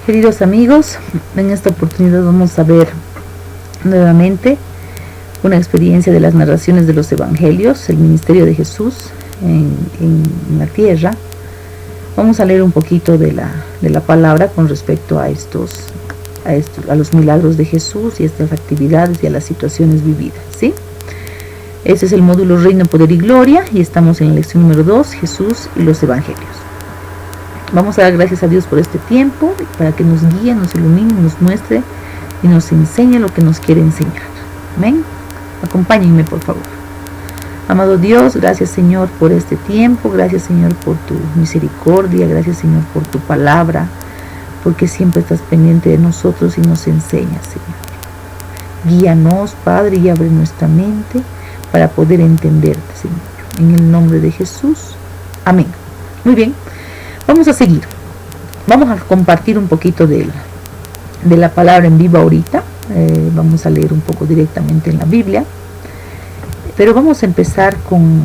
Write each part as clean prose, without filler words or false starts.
Queridos amigos, en esta oportunidad vamos a ver nuevamente una experiencia de las narraciones de los evangelios, el ministerio de Jesús en la tierra. Vamos a leer un poquito de la palabra con respecto a los milagros de Jesús y estas actividades y a las situaciones vividas, ¿sí? Este es el módulo Reino, Poder y Gloria y estamos en la lección número 2, Jesús y los evangelios. Vamos a dar gracias a Dios por este tiempo, para que nos guíe, nos ilumine, nos muestre y nos enseñe lo que nos quiere enseñar. Amén. Acompáñenme, por favor. Amado Dios, gracias Señor por este tiempo, gracias Señor por tu misericordia, gracias Señor por tu palabra, porque siempre estás pendiente de nosotros y nos enseñas, Señor. Guíanos, Padre, y abre nuestra mente para poder entenderte, Señor. En el nombre de Jesús. Amén. Muy bien. Vamos a seguir. Vamos a compartir un poquito de la palabra en vivo ahorita. Vamos a leer un poco directamente en la Biblia. Pero vamos a empezar con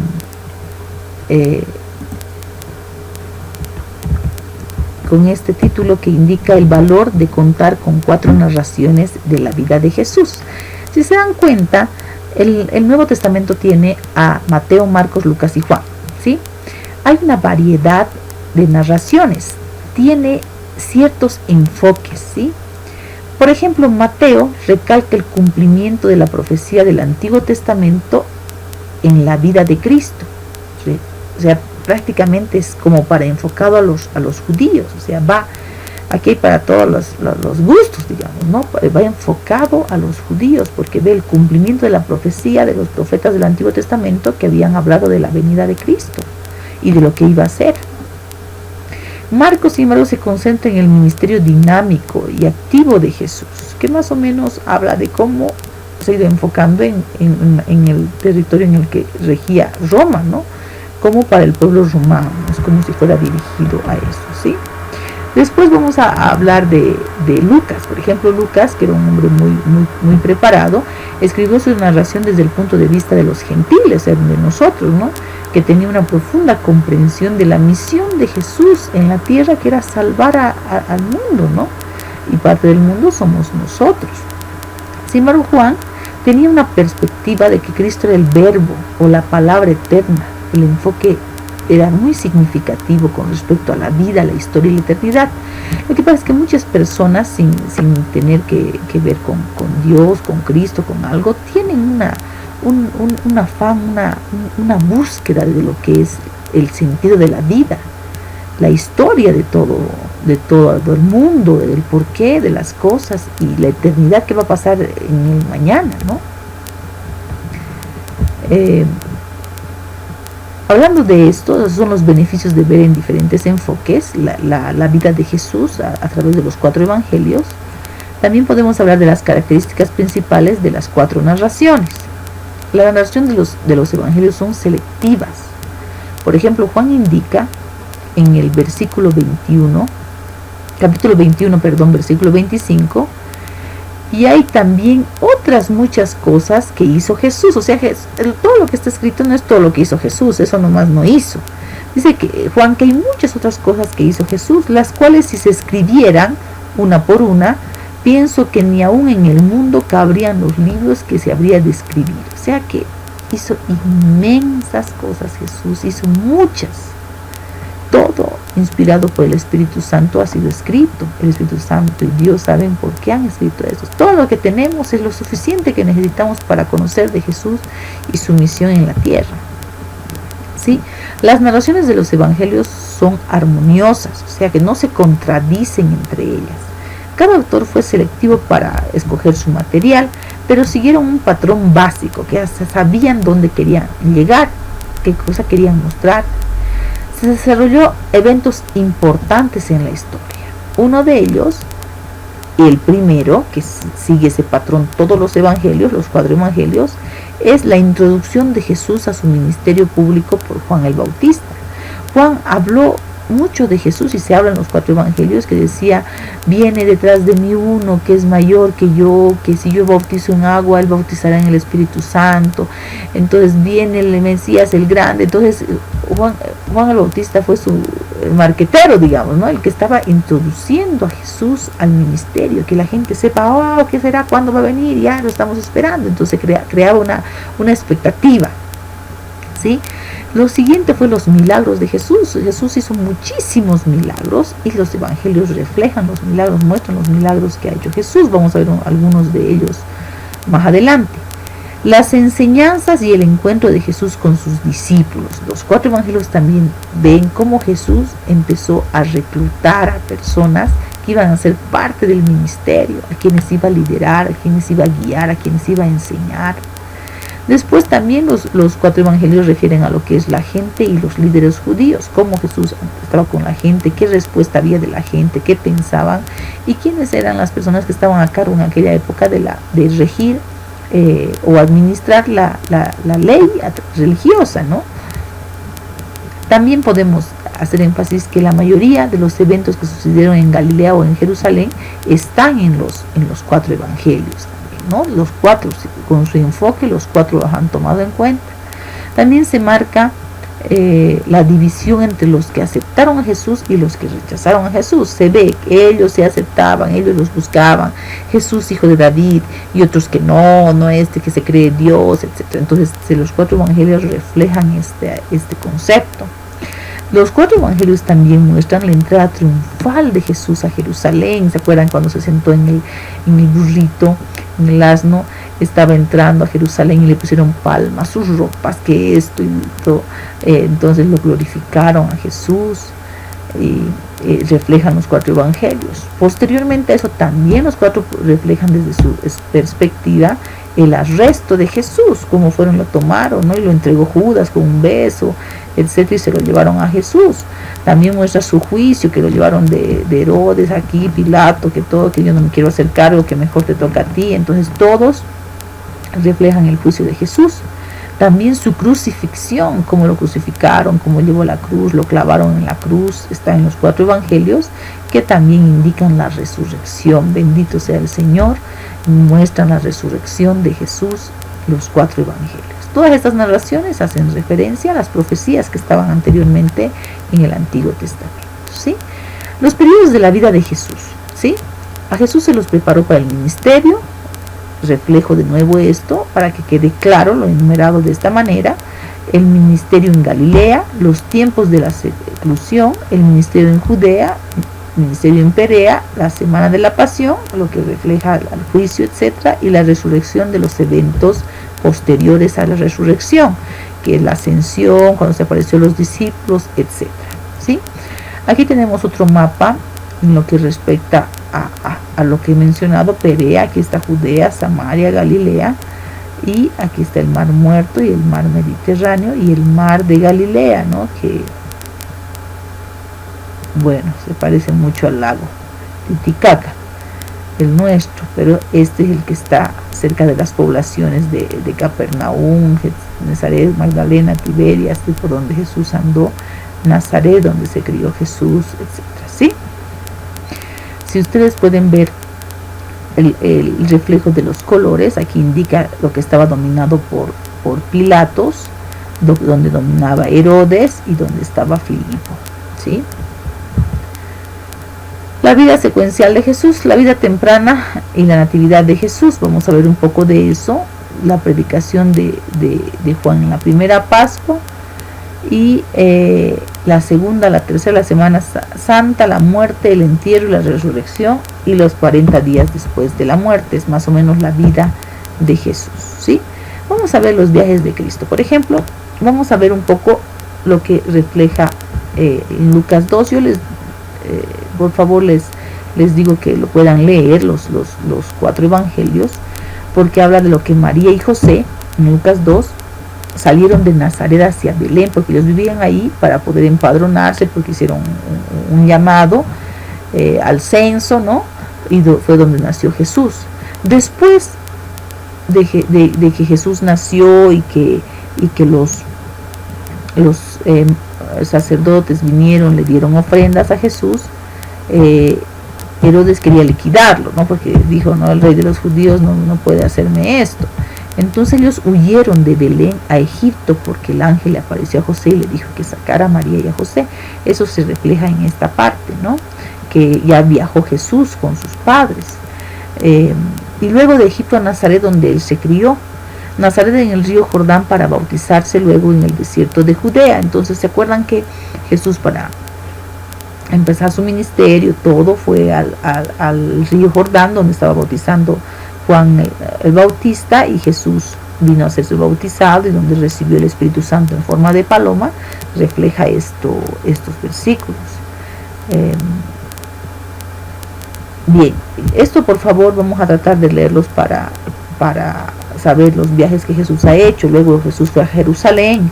este título que indica el valor de contar con 4 narraciones de la vida de Jesús. Si se dan cuenta, el Nuevo Testamento tiene a Mateo, Marcos, Lucas y Juan, ¿sí? Hay una variedad de narraciones, tiene ciertos enfoques, ¿sí? Por ejemplo, Mateo recalca el cumplimiento de la profecía del Antiguo Testamento en la vida de Cristo, ¿sí? O sea, prácticamente es como para enfocado a los judíos, o sea, va aquí para todos los gustos, digamos, ¿no? Va enfocado a los judíos porque ve el cumplimiento de la profecía de los profetas del Antiguo Testamento que habían hablado de la venida de Cristo y de lo que iba a hacer. Marcos, sin embargo, se concentra en el ministerio dinámico y activo de Jesús, que más o menos habla de cómo se ha ido enfocando en el territorio en el que regía Roma, ¿no? Como para el pueblo romano, es como si fuera dirigido a eso, ¿sí? Después vamos a hablar de Lucas. Por ejemplo, Lucas, que era un hombre muy preparado, escribió su narración desde el punto de vista de los gentiles, o sea, de nosotros, ¿no? Que tenía una profunda comprensión de la misión de Jesús en la tierra, que era salvar al mundo, ¿no? Y parte del mundo somos nosotros. Sin embargo, Juan tenía una perspectiva de que Cristo era el verbo o la palabra eterna. El enfoque era muy significativo con respecto a la vida, la historia y la eternidad. Lo que pasa es que muchas personas sin tener que ver con Dios, con Cristo, con algo, tienen un afán, una búsqueda de lo que es el sentido de la vida, la historia de todo el mundo, del porqué de las cosas y la eternidad que va a pasar en el mañana, ¿no? Hablando de esto, esos son los beneficios de ver en diferentes enfoques la vida de Jesús a través de los 4 evangelios. También podemos hablar de las características principales de las 4 narraciones. La narración de los evangelios son selectivas. Por ejemplo, Juan indica en el capítulo 21, versículo 25, y hay también otras muchas cosas que hizo Jesús. O sea, todo lo que está escrito no es todo lo que hizo Jesús, eso nomás no hizo. Dice que Juan que hay muchas otras cosas que hizo Jesús, las cuales si se escribieran una por una, pienso que ni aún en el mundo cabrían los libros que se habría de escribir. O sea que hizo inmensas cosas Jesús, hizo muchas. Todo inspirado por el Espíritu Santo ha sido escrito. El Espíritu Santo y Dios saben por qué han escrito eso. Todo lo que tenemos es lo suficiente que necesitamos para conocer de Jesús y su misión en la tierra, ¿sí? Las narraciones de los evangelios son armoniosas, o sea que no se contradicen entre ellas. Cada autor fue selectivo para escoger su material, pero siguieron un patrón básico, que hasta sabían dónde querían llegar, qué cosa querían mostrar. Se desarrolló eventos importantes en la historia. Uno de ellos, y el primero, que sigue ese patrón todos los evangelios, los 4 evangelios, es la introducción de Jesús a su ministerio público por Juan el Bautista. Juan habló mucho de Jesús, y se habla en los 4 evangelios, que decía: viene detrás de mí uno que es mayor que yo, que si yo bautizo en agua, él bautizará en el Espíritu Santo. Entonces viene el Mesías, el grande. Entonces Juan el Bautista fue su marquetero, digamos, ¿no? El que estaba introduciendo a Jesús al ministerio, que la gente sepa: oh, ¿qué será? ¿Cuándo va a venir? Ya lo estamos esperando. Entonces creaba una expectativa, ¿sí? Lo siguiente fue los milagros de Jesús. Jesús hizo muchísimos milagros y los evangelios reflejan los milagros, muestran los milagros que ha hecho Jesús. Vamos a ver algunos de ellos más adelante. Las enseñanzas y el encuentro de Jesús con sus discípulos. Los 4 evangelios también ven cómo Jesús empezó a reclutar a personas que iban a ser parte del ministerio, a quienes iba a liderar, a quienes iba a guiar, a quienes iba a enseñar. Después también los 4 evangelios refieren a lo que es la gente y los líderes judíos, cómo Jesús estaba con la gente, qué respuesta había de la gente, qué pensaban y quiénes eran las personas que estaban a cargo en aquella época de regir o administrar la ley religiosa, ¿no? También podemos hacer énfasis que la mayoría de los eventos que sucedieron en Galilea o en Jerusalén están en los 4 evangelios, ¿no? Los 4, con su enfoque, los 4 los han tomado en cuenta. También se marca la división entre los que aceptaron a Jesús y los que rechazaron a Jesús. Se ve que ellos se aceptaban, ellos los buscaban, Jesús hijo de David, y otros que no que se cree Dios, etc. Entonces los 4 evangelios reflejan este concepto. Los 4 evangelios también muestran la entrada triunfal de Jesús a Jerusalén. ¿Se acuerdan cuando se sentó en el burrito, en el asno? Estaba entrando a Jerusalén y le pusieron palmas, sus ropas, que esto y todo. Entonces lo glorificaron a Jesús y reflejan los 4 evangelios. Posteriormente a eso también los 4 reflejan desde su perspectiva el arresto de Jesús, cómo lo tomaron, ¿no? Y lo entregó Judas con un beso, etcétera, y se lo llevaron a Jesús. También muestra su juicio, que lo llevaron de Herodes aquí, Pilato, que yo no me quiero hacer cargo, que mejor te toca a ti. Entonces todos reflejan el juicio de Jesús. También su crucifixión, cómo lo crucificaron, cómo llevó la cruz, lo clavaron en la cruz, está en los 4 evangelios, que también indican la resurrección. Bendito sea el Señor. Muestran la resurrección de Jesús, los 4 evangelios. Todas estas narraciones hacen referencia a las profecías que estaban anteriormente en el Antiguo Testamento, ¿sí? Los periodos de la vida de Jesús, ¿sí? A Jesús se los preparó para el ministerio. Reflejo de nuevo esto para que quede claro, lo enumerado de esta manera: el ministerio en Galilea, los tiempos de la seclusión, el ministerio en Judea, el ministerio en Perea, la semana de la pasión, lo que refleja al juicio, etcétera, y la resurrección de los eventos posteriores a la resurrección, que es la ascensión, cuando se apareció a los discípulos, etcétera, ¿sí? Aquí tenemos otro mapa en lo que respecta a lo que he mencionado: Perea, aquí está Judea, Samaria, Galilea, y aquí está el mar Muerto y el mar Mediterráneo y el mar de Galilea, ¿no? Que, bueno, se parece mucho al lago Titicaca, el nuestro, pero este es el que está cerca de las poblaciones de Capernaum, Nazaret, Magdalena, Tiberias, por donde Jesús andó, Nazaret, donde se crió Jesús, etcétera, ¿sí? Si ustedes pueden ver el reflejo de los colores, aquí indica lo que estaba dominado por Pilatos, donde dominaba Herodes y donde estaba Filipo, ¿sí? La vida secuencial de Jesús, la vida temprana y la natividad de Jesús. Vamos a ver un poco de eso. La predicación de Juan en la primera Pascua, y la segunda, la tercera, la Semana Santa, la muerte, el entierro y la resurrección, y los 40 días después de la muerte. Es más o menos la vida de Jesús, ¿sí? Vamos a ver los viajes de Cristo. Por ejemplo, vamos a ver un poco lo que refleja en Lucas 2. Yo por favor les digo que lo puedan leer, los 4 evangelios, porque habla de lo que María y José, en Lucas 2, salieron de Nazaret hacia Belén, porque ellos vivían ahí para poder empadronarse, porque hicieron un llamado al censo, ¿no? Y fue donde nació Jesús. Después de que Jesús nació y que los sacerdotes vinieron, le dieron ofrendas a Jesús. Herodes quería liquidarlo, ¿no? Porque dijo, no, el rey de los judíos no puede hacerme esto. Entonces ellos huyeron de Belén a Egipto porque el ángel le apareció a José y le dijo que sacara a María y a José. Eso se refleja en esta parte, ¿no? Que ya viajó Jesús con sus padres. Y luego de Egipto a Nazaret, donde él se crió. Nazaret en el río Jordán para bautizarse luego en el desierto de Judea. Entonces se acuerdan que Jesús, para empezar su ministerio, todo fue al río Jordán, donde estaba bautizando Juan el Bautista, y Jesús vino a ser bautizado, y donde recibió el Espíritu Santo en forma de paloma. Refleja estos versículos. Bien, esto por favor vamos a tratar de leerlos para saber los viajes que Jesús ha hecho. Luego Jesús fue a Jerusalén,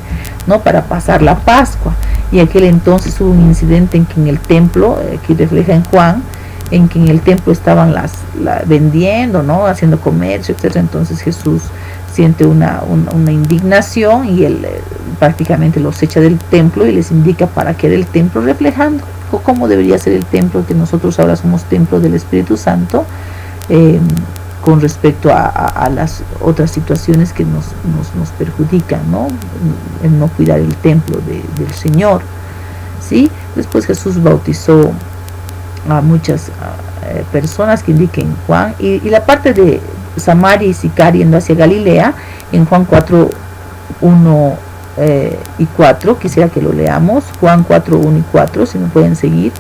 ¿no? Para pasar la Pascua, y aquel entonces hubo un incidente en que en el templo, que refleja en Juan, en que en el templo estaban vendiendo, ¿no? Haciendo comercio, etc. Entonces Jesús siente una indignación, y él prácticamente los echa del templo y les indica para qué era el templo, reflejando cómo debería ser el templo, que nosotros ahora somos templo del Espíritu Santo, con respecto a las otras situaciones que nos perjudican, ¿no? En no cuidar el templo del Señor, ¿sí? Después Jesús bautizó a muchas personas, que indiquen Juan, y la parte de Samaria y Sicar yendo hacia Galilea, en Juan 4, 1 y 4, quisiera que lo leamos. Juan 4, 1 y 4, si me pueden seguir.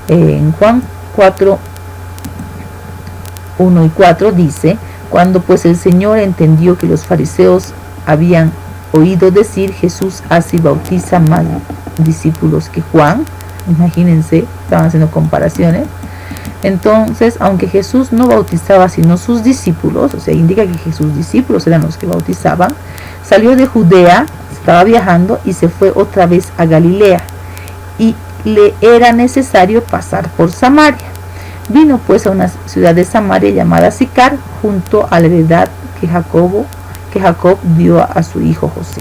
En Juan 4, 1 y 4 dice: cuando pues el Señor entendió que los fariseos habían oído decir, Jesús hace y bautiza más discípulos que Juan. Imagínense, estaban haciendo comparaciones. Entonces, aunque Jesús no bautizaba sino sus discípulos, o sea, indica que sus discípulos eran los que bautizaban, salió de Judea, estaba viajando, y se fue otra vez a Galilea, y le era necesario pasar por Samaria. Vino pues a una ciudad de Samaria llamada Sicar, junto a la heredad que Jacob dio a su hijo José.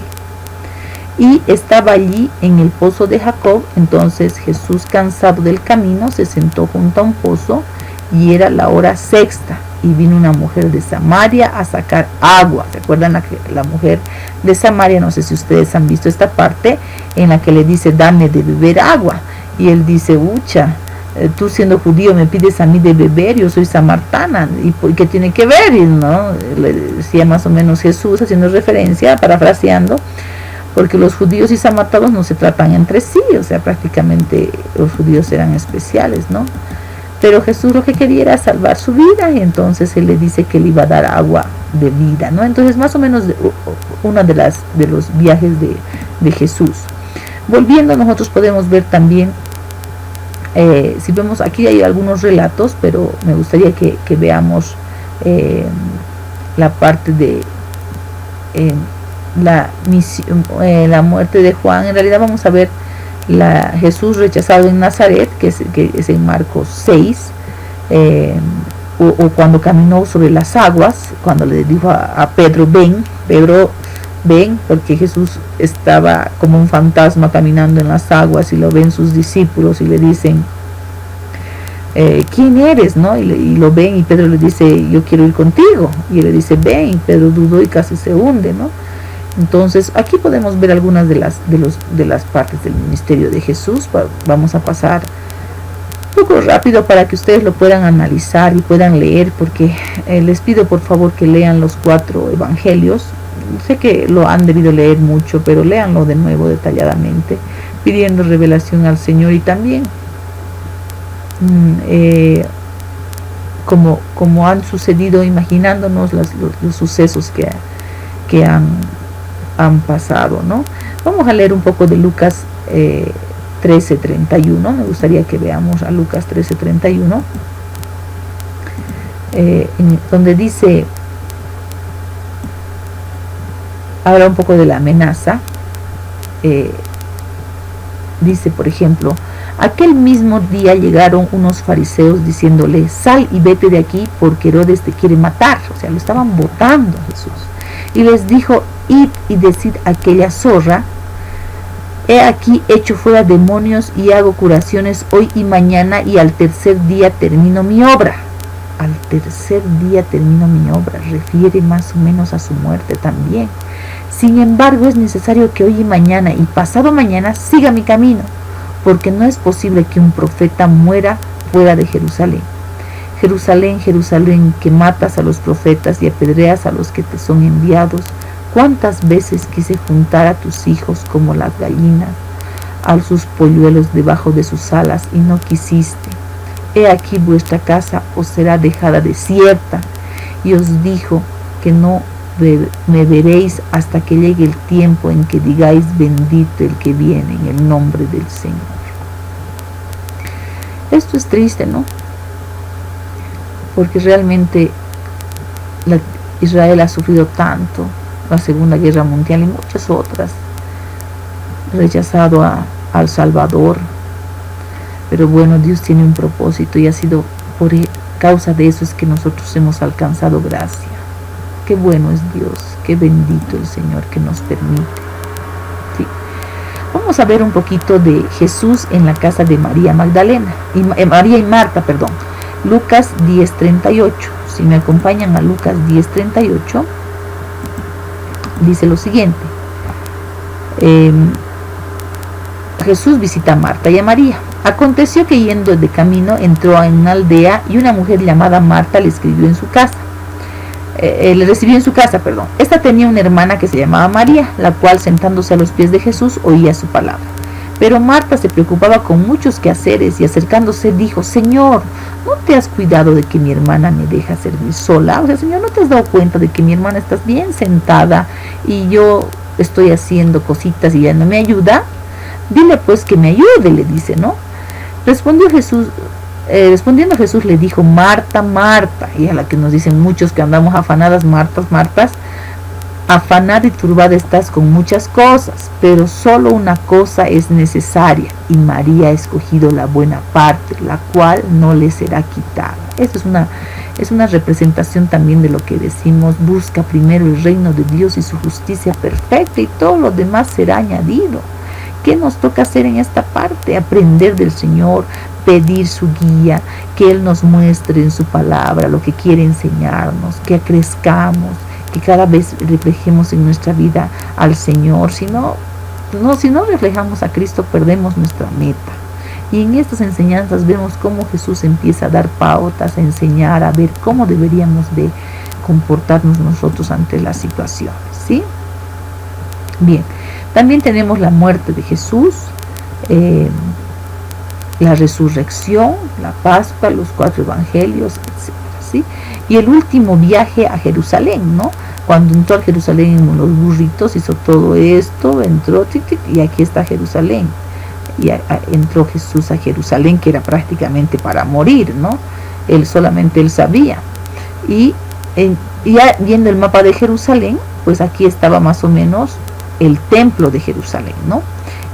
Y estaba allí en el pozo de Jacob. Entonces Jesús, cansado del camino, se sentó junto a un pozo, y era la hora sexta, y vino una mujer de Samaria a sacar agua. ¿Recuerdan la mujer de Samaria? No sé si ustedes han visto esta parte en la que le dice, dame de beber agua, y él dice, ucha, tú siendo judío me pides a mí de beber, yo soy samaritana, ¿y qué tiene que ver? Y, ¿no? Le decía más o menos Jesús, haciendo referencia, parafraseando, porque los judíos y samaritanos no se tratan entre sí, o sea, prácticamente los judíos eran especiales, ¿no? Pero Jesús lo que quería era salvar su vida, y entonces él le dice que le iba a dar agua de vida, ¿no? Entonces, más o menos una de los viajes de Jesús. Volviendo, nosotros podemos ver también, si vemos, aquí hay algunos relatos, pero me gustaría que veamos la parte de la muerte de Juan. En realidad vamos a ver Jesús rechazado en Nazaret, que es en Marcos 6, o cuando caminó sobre las aguas, cuando le dijo a Pedro, Pedro, ven, porque Jesús estaba como un fantasma caminando en las aguas, y lo ven sus discípulos y le dicen, ¿quién eres? ¿No? Y lo ven, y Pedro le dice, yo quiero ir contigo, y él le dice, ven, y Pedro dudó y casi se hunde, ¿no? Entonces aquí podemos ver algunas de las partes del ministerio de Jesús. Vamos a pasar un poco rápido para que ustedes lo puedan analizar y puedan leer, porque les pido por favor que lean los 4 evangelios. Sé que lo han debido leer mucho, pero léanlo de nuevo detalladamente, pidiendo revelación al Señor, y también como han sucedido, imaginándonos los sucesos que han pasado, ¿no? Vamos a leer un poco de Lucas 13:31. Me gustaría que veamos a Lucas 13:31, donde dice, habla un poco de la amenaza. Dice, por ejemplo, aquel mismo día llegaron unos fariseos diciéndole, sal y vete de aquí, porque Herodes te quiere matar. O sea, lo estaban botando a Jesús. Y les dijo, id y decid a aquella zorra He aquí echo fuera demonios y hago curaciones hoy y mañana, y al tercer día termino mi obra. Al tercer día termino mi obra, refiere más o menos a su muerte también. Sin embargo, es necesario que hoy y mañana y pasado mañana siga mi camino, porque no es posible que un profeta muera fuera de Jerusalén. Jerusalén, Jerusalén, que matas a los profetas y apedreas a los que te son enviados. ¿Cuántas veces quise juntar a tus hijos como las gallinas a sus polluelos debajo de sus alas, y no quisiste? He aquí vuestra casa os será dejada desierta, y os dijo que no me veréis hasta que llegue el tiempo en que digáis: bendito el que viene en el nombre del Señor. Esto es triste, ¿no? Porque realmente Israel ha sufrido tanto, la Segunda Guerra Mundial y muchas otras, rechazado al Salvador. Pero bueno, Dios tiene un propósito, y ha sido por causa de eso es que nosotros hemos alcanzado gracia. Qué bueno es Dios, qué bendito el Señor que nos permite. ¿Sí? Vamos a ver un poquito de Jesús en la casa de María Magdalena, María y Marta, perdón. Lucas 10:38. Si me acompañan a Lucas 10:38, dice lo siguiente. Jesús visita a Marta y a María. Aconteció que yendo de camino entró en una aldea, y una mujer llamada Marta le recibió en su casa. Esta tenía una hermana que se llamaba María, la cual, sentándose a los pies de Jesús, oía su palabra. Pero Marta se preocupaba con muchos quehaceres, y acercándose dijo: Señor, ¿no te has cuidado de que mi hermana me deja servir sola? O sea, Señor, ¿no te has dado cuenta de que mi hermana está bien sentada y yo estoy haciendo cositas y ya no me ayuda? Dile pues que me ayude, le dice, ¿no? Respondiendo Jesús le dijo: Marta, Marta, y a la que nos dicen muchos que andamos afanadas, Martas, afanada y turbada estás con muchas cosas, pero solo una cosa es necesaria, y María ha escogido la buena parte, la cual no le será quitada. Esto es una representación también de lo que decimos: busca primero el reino de Dios y su justicia perfecta, y todo lo demás será añadido. ¿Qué nos toca hacer en esta parte? Aprender del Señor, pedir su guía, que Él nos muestre en su palabra lo que quiere enseñarnos, que crezcamos, que cada vez reflejemos en nuestra vida al Señor. Si no reflejamos a Cristo, perdemos nuestra meta. Y en estas enseñanzas vemos cómo Jesús empieza a dar pautas, a enseñar, a ver cómo deberíamos de comportarnos nosotros ante las situaciones, ¿sí? Bien, también tenemos la muerte de Jesús, la resurrección, la Pascua, los 4 evangelios, etc., ¿sí? Y el último viaje a Jerusalén, ¿no? Cuando entró a Jerusalén en los burritos, hizo todo esto, entró, y aquí está Jerusalén. Y entró Jesús a Jerusalén, que era prácticamente para morir, ¿no? Solamente él sabía. Y ya viendo el mapa de Jerusalén, pues aquí estaba más o menos el templo de Jerusalén, ¿no?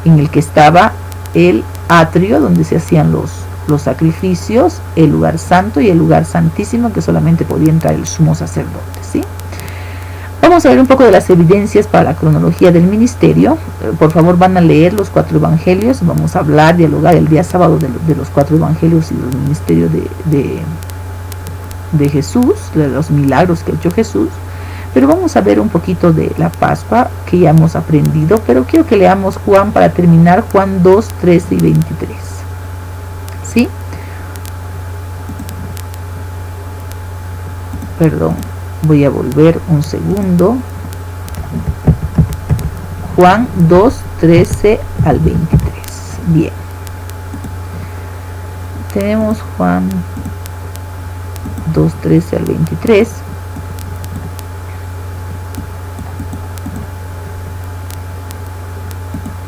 En el que estaba el atrio donde se hacían los sacrificios, el lugar santo y el lugar santísimo, que solamente podía entrar el sumo sacerdote, ¿sí? Vamos a ver un poco de las evidencias para la cronología del ministerio. Por favor, van a leer los 4 evangelios. Vamos a dialogar el día sábado de los 4 evangelios y del ministerio de Jesús, de los milagros que ha hecho Jesús. Pero vamos a ver un poquito de la Pascua, que ya hemos aprendido, pero quiero que leamos Juan para terminar, Juan 2, 13 y 23. ¿Sí? Perdón, voy a volver un segundo. Juan 2, 13 al 23. Bien. Tenemos Juan 2, 13 al 23.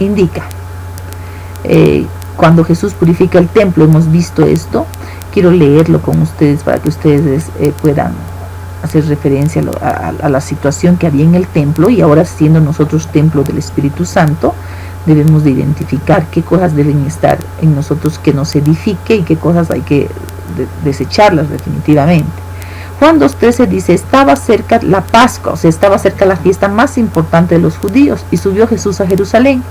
Indica, cuando Jesús purifica el templo, hemos visto esto. Quiero leerlo con ustedes para que ustedes puedan hacer referencia a la situación que había en el templo, y ahora, siendo nosotros templo del Espíritu Santo, debemos de identificar qué cosas deben estar en nosotros que nos edifique y qué cosas hay que desecharlas definitivamente. Juan 2:13 dice, estaba cerca la Pascua, o sea, estaba cerca la fiesta más importante de los judíos, y subió Jesús a Jerusalén,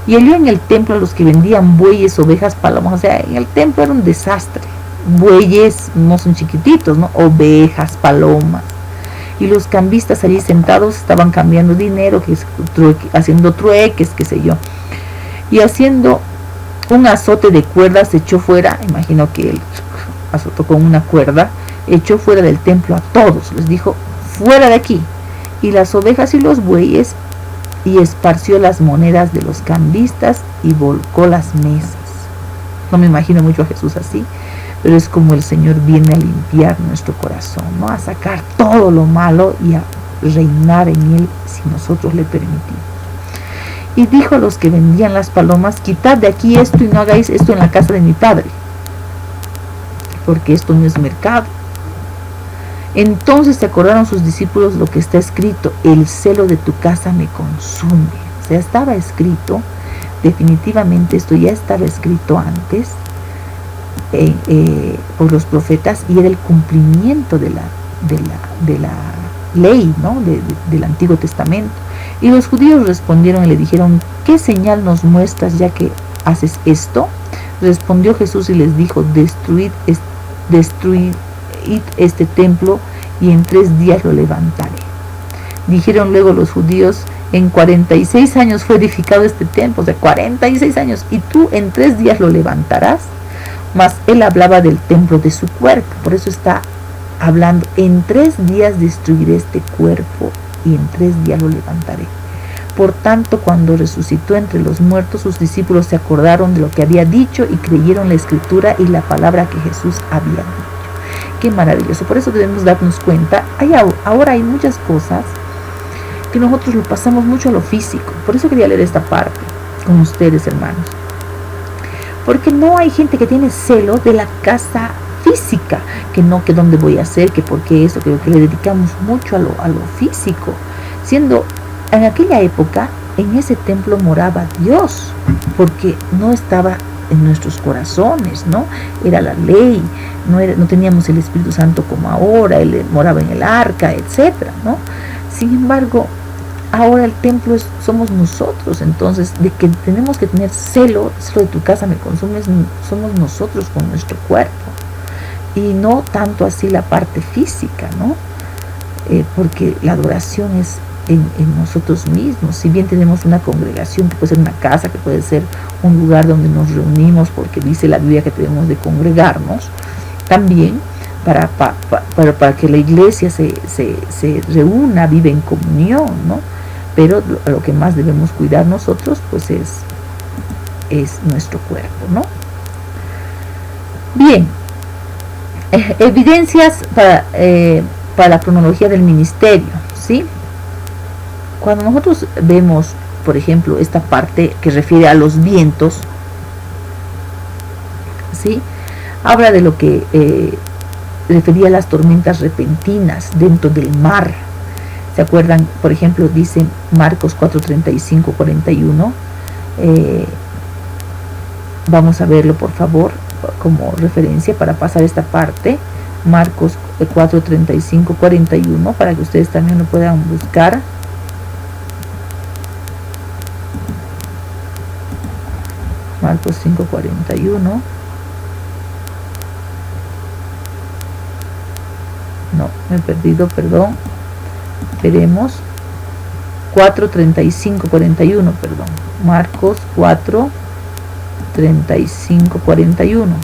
y halló en el templo a los que vendían bueyes, ovejas, palomas. O sea, en el templo era un desastre. Bueyes no son chiquititos, ¿no? Ovejas, palomas. Y los cambistas allí sentados estaban cambiando dinero, haciendo trueques, qué sé yo. Y haciendo un azote de cuerdas, echó fuera, imagino que él azotó con una cuerda, echó fuera del templo a todos, les dijo, fuera de aquí, y las ovejas y los bueyes, y esparció las monedas de los cambistas y volcó las mesas. No me imagino mucho a Jesús así, pero es como el Señor viene a limpiar nuestro corazón, ¿no? A sacar todo lo malo y a reinar en él si nosotros le permitimos. Y dijo a los que vendían las palomas, quitad de aquí esto y no hagáis esto en la casa de mi padre, porque esto no es mercado. Entonces se acordaron sus discípulos lo que está escrito, el celo de tu casa me consume. O sea, estaba escrito, definitivamente esto ya estaba escrito antes por los profetas, y era el cumplimiento de la ley, ¿no? del Antiguo Testamento. Y los judíos respondieron y le dijeron, ¿qué señal nos muestras ya que haces esto? Respondió Jesús y les dijo, destruid este templo y en 3 días lo levantaré. Dijeron luego los judíos, en 46 años fue edificado este templo, o sea, 46 años, y tú en 3 días lo levantarás. Mas él hablaba del templo de su cuerpo, por eso está hablando, en 3 días destruiré este cuerpo y en 3 días lo levantaré. Por tanto, cuando resucitó entre los muertos, sus discípulos se acordaron de lo que había dicho y creyeron la escritura y la palabra que Jesús había dicho. Qué maravilloso. Por eso debemos darnos cuenta, ahora hay muchas cosas que nosotros lo pasamos mucho a lo físico. Por eso quería leer esta parte con ustedes, hermanos. Porque no hay gente que tiene celo de la casa física, que dónde voy a hacer, que por qué eso, que le dedicamos mucho a lo físico, siendo en aquella época en ese templo moraba Dios, porque no estaba en nuestros corazones, ¿no? Era la ley, no teníamos el Espíritu Santo como ahora, él moraba en el arca, etcétera, ¿no? Sin embargo, ahora el templo somos nosotros. Entonces, de que tenemos que tener celo de tu casa me consume, somos nosotros con nuestro cuerpo, y no tanto así la parte física, ¿no? Porque la adoración es en nosotros mismos. Si bien tenemos una congregación, que puede ser una casa, que puede ser un lugar donde nos reunimos, porque dice la Biblia que tenemos de congregarnos, también para que la iglesia se reúna, vive en comunión, ¿no? Pero lo que más debemos cuidar nosotros, pues es nuestro cuerpo, ¿no? Bien, evidencias para la cronología del ministerio, ¿sí? Cuando nosotros vemos, por ejemplo, esta parte que refiere a los vientos, ¿sí? Habla de lo que refería a las tormentas repentinas dentro del mar. ¿Se acuerdan? Por ejemplo, dice Marcos 4:35, 41. Vamos a verlo, por favor, como referencia para pasar esta parte. Marcos 4:35, 41, para que ustedes también lo puedan buscar. Marcos 5:41. No, me he perdido, perdón. Veremos. 4:35, 41, perdón. Marcos 4:35, 41.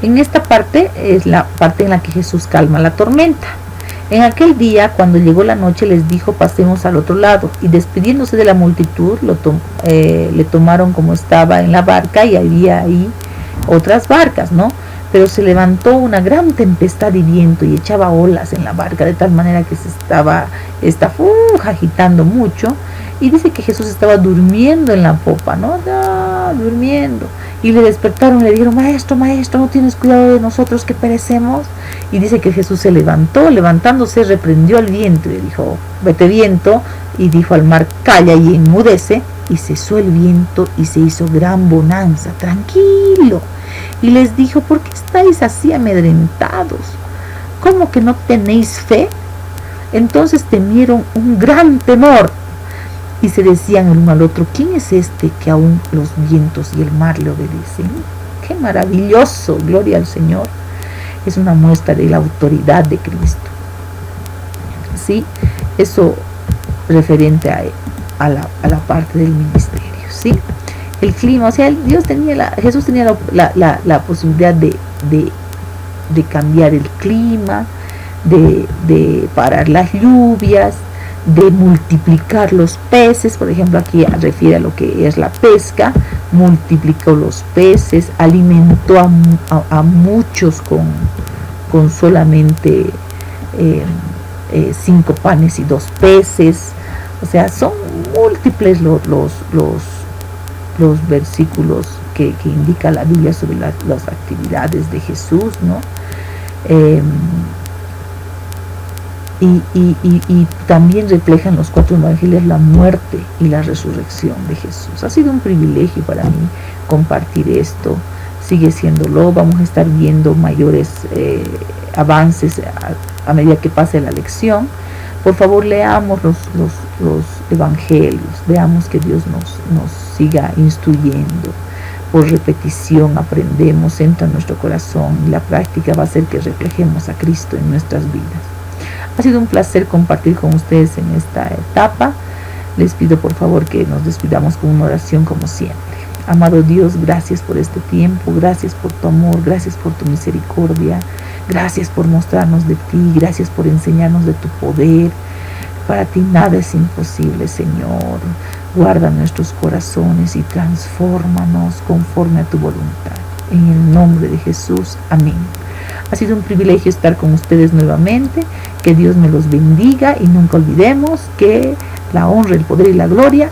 En esta parte es la parte en la que Jesús calma la tormenta. En aquel día, cuando llegó la noche, les dijo, pasemos al otro lado. Y despidiéndose de la multitud, le tomaron como estaba en la barca, y había ahí otras barcas, ¿no? Pero se levantó una gran tempestad y viento, y echaba olas en la barca, de tal manera que se estaba agitando mucho. Y dice que Jesús estaba durmiendo en la popa, ¿no? Durmiendo. Y le despertaron, le dijeron, maestro, ¿no tienes cuidado de nosotros que perecemos? Y dice que Jesús se levantó, levantándose, reprendió al viento y le dijo, vete viento, y dijo al mar, calla y enmudece, y cesó el viento y se hizo gran bonanza, tranquilo. y les dijo: ¿por qué estáis así amedrentados? ¿Cómo que no tenéis fe? Entonces temieron un gran temor y se decían el uno al otro: ¿quién es este que aún los vientos y el mar le obedecen? ¡Qué maravilloso! Gloria al Señor. Es una muestra de la autoridad de Cristo. ¿Sí? Eso referente a la parte del ministerio. ¿Sí? El clima, o sea, Jesús tenía la posibilidad de cambiar el clima, de parar las lluvias, de multiplicar los peces. Por ejemplo, aquí refiere a lo que es la pesca. Multiplicó los peces, alimentó a muchos con solamente 5 panes y 2 peces. O sea, son múltiples los versículos que indica la Biblia sobre las actividades de Jesús, ¿no? Y también reflejan los 4 evangelios la muerte y la resurrección de Jesús. Ha sido un privilegio para mí compartir esto, sigue siéndolo. Vamos a estar viendo mayores avances a medida que pase la lección. Por favor, leamos los evangelios, veamos que Dios nos siga instruyendo. Por repetición aprendemos, entra en nuestro corazón, y la práctica va a hacer que reflejemos a Cristo en nuestras vidas. Ha sido un placer compartir con ustedes en esta etapa. Les pido por favor que nos despidamos con una oración como siempre. Amado Dios, gracias por este tiempo, gracias por tu amor, gracias por tu misericordia, gracias por mostrarnos de ti, gracias por enseñarnos de tu poder. Para ti nada es imposible, Señor. Guarda nuestros corazones y transfórmanos conforme a tu voluntad. En el nombre de Jesús, amén. Ha sido un privilegio estar con ustedes nuevamente. Que Dios me los bendiga y nunca olvidemos que la honra, el poder y la gloria